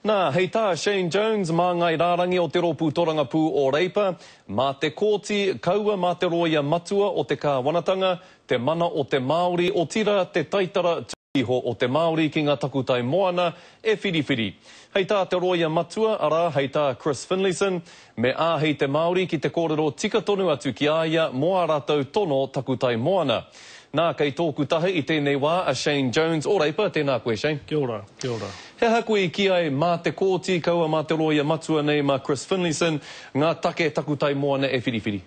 Nā, hei tā Shane Jones, mā ngai rārangi o te ropu toranga pū o Reipa, mā te kōti kaua mā te roia matua o te kāwanatanga, te mana o te Māori, o tira te taitara iho o te Māori ki ngā takutai moana e whiriwhiri. Hei tā te roia matua, arā hei tā Chris Finlayson, me āhei te Māori ki te kōrero tika tonu atu ki aia mo ā rātou tono takutai moana. Nā, kei tōku tahi i tēnei wā a Shane Jones o Reipa, tēnā koe Shane. Kia ora, kia ora. He haku i ki ai mā te kōti kaua mā te roia matua nei mā Chris Finlayson, ngā take takutai moana e whiriwhiri.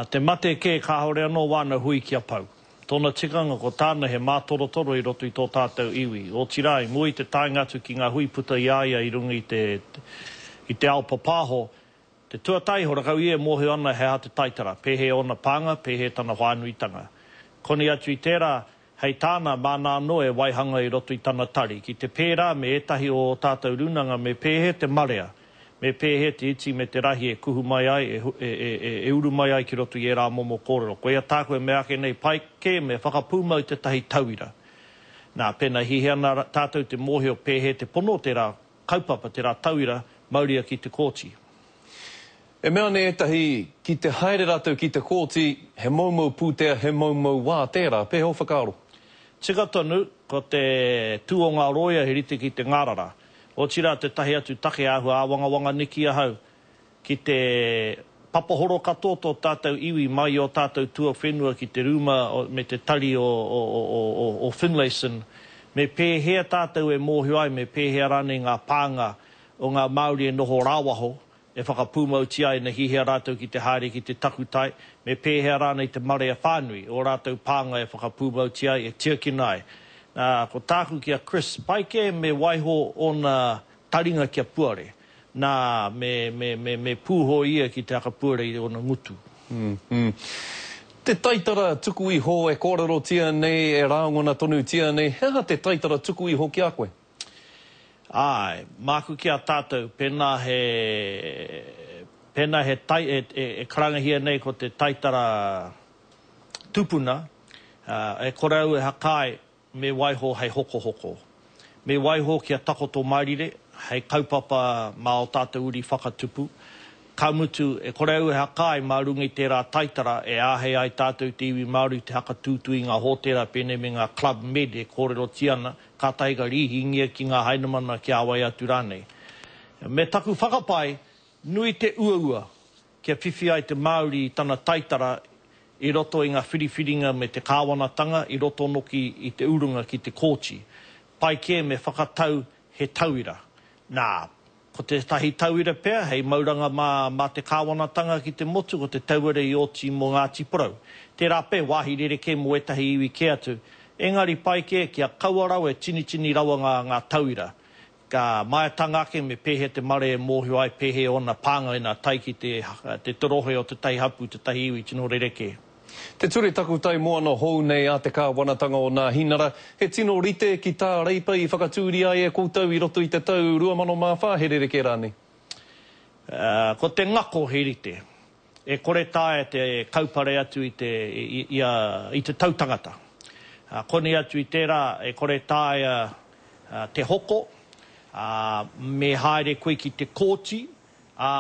Te mate ke ka hore anō wāna hui kia pau. Tōna tikanga ko tāna he mātorotoro i roto i tō tātou iwi. O tirai, mui te taingatu ki ngā hui puta i aia i rungi i te ao papāho. Te tuatai hora kau ia mohe ana he ha te taitara. Pehe ona pānga, pehe tana whānuitanga. Koni atu i tērā, hei tāna māna noe waihanga i roto i tana tari. Ki te pērā me etahi o tātou runanga me pēhe te marea. Me pēhe te iti me te rahi e kuhu mai ai, e uru mai ai ki roto i e rā momo kōrero. Koe a tākoe me ake nei paike me whakapūmau te tahi tauira. Nā, pēnā hihi ana tātou te mohe o pēhe te pono te rā kaupapa, te rā tauira, mauria ki te kōti. E mea ne etahi, ki te haere rātou ki te kōti, he maumau pūtea, he maumau wā tērā, pēhe o whakaaro? Tika tonu, ko te tū o ngā roia he rite ki te ngārara. O tira te tahi atu take ahu a wanga niki ahau. Ki te papahoro katoto tātou iwi mai o tātou tua whenua ki te ruma me te tari o Finlayson. Me pēhea tātou e mōhio ai, me pēhea rane ngā pānga o ngā Māori e noho rāwaho. E whakapūmau tia e na hihea rātou ki te haere ki te takutai, me pēhea rānei te marea whānui, o rātou pānga e whakapūmau tia e tia ki nai. Ko tāku ki a Chris, paike me waiho o na taringa ki a puare, nā me pūho ia ki te akapuare o na ngutu. Te taitara tuku iho e kōrero tia nei, e rāngona tonu tia nei, hea te taitara tuku iho ki a koe? Ai, māku ki a tātou, pēnā he karangahia nei ko te taitara tupuna, e korau e hakai me waiho hei hoko. Me waiho ki a takoto mairire, hei kaupapa mā o tātou uri whakatupu. Kaumutu e korau e hakai mā rungi tērā taitara e āhei ai tātou te iwi Māori te haka tūtu i ngā hōtera pēne me ngā Club Med e kōrero tiana, ka taiga rihingia ki ngā hainamana ki awai atu rānei. Me taku whakapai, nui te uaua kia whiwhi ai te Māori i tana taitara i roto i ngā whiriwhiringa me te kāwanatanga, i roto noki i te urunga ki te kōti. Pai ke me whakatau he tauira. Nā, ko te tahi tauira pēr, hei mauranga mā te kāwanatanga ki te motu, ko te tauira i oti mō ngā tiporau. Tērā pē, wāhi rereke mo etahi iwi ke atu. Engari pai ke, kia kauarau e tini rawa ngā tauira. Ka maetanga ake me pēhe te mare e mōhio ai pēhe ona pānga ina tai ki te torohe o te tahi hapu, te tahi iwi tino rereke. Te ture takutai moana hou nei a te kāwanatanga o ngā hinara, he tino rite ki tā Reipa i whakatūri ai e koutou i roto i te tau 2004, he rereke rānei? Ko te ngako he rite. E kore tae te kaupare atu i te tautangata. Kone atu i tērā e kore tae te hoko, me haere koe ki te kōti,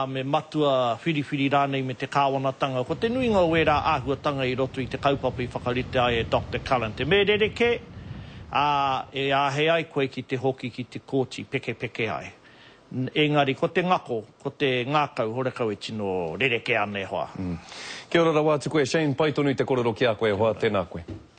me matua whiriwhiri rānei me te kāwanatanga. Ko te nuinga o e rā āhuatanga i roto i te kaupapa i whakarite ai e Dr. Cullen. Te me rereke, e āhei ai koe ki te hoki ki te kōti peke ai. Engari, ko te ngako, ko te ngākau, horekau e tino rereke ane hoa. Kia ora rawā te koe, Shane, pai tonu i te korero ki a koe, hoa tēnā koe.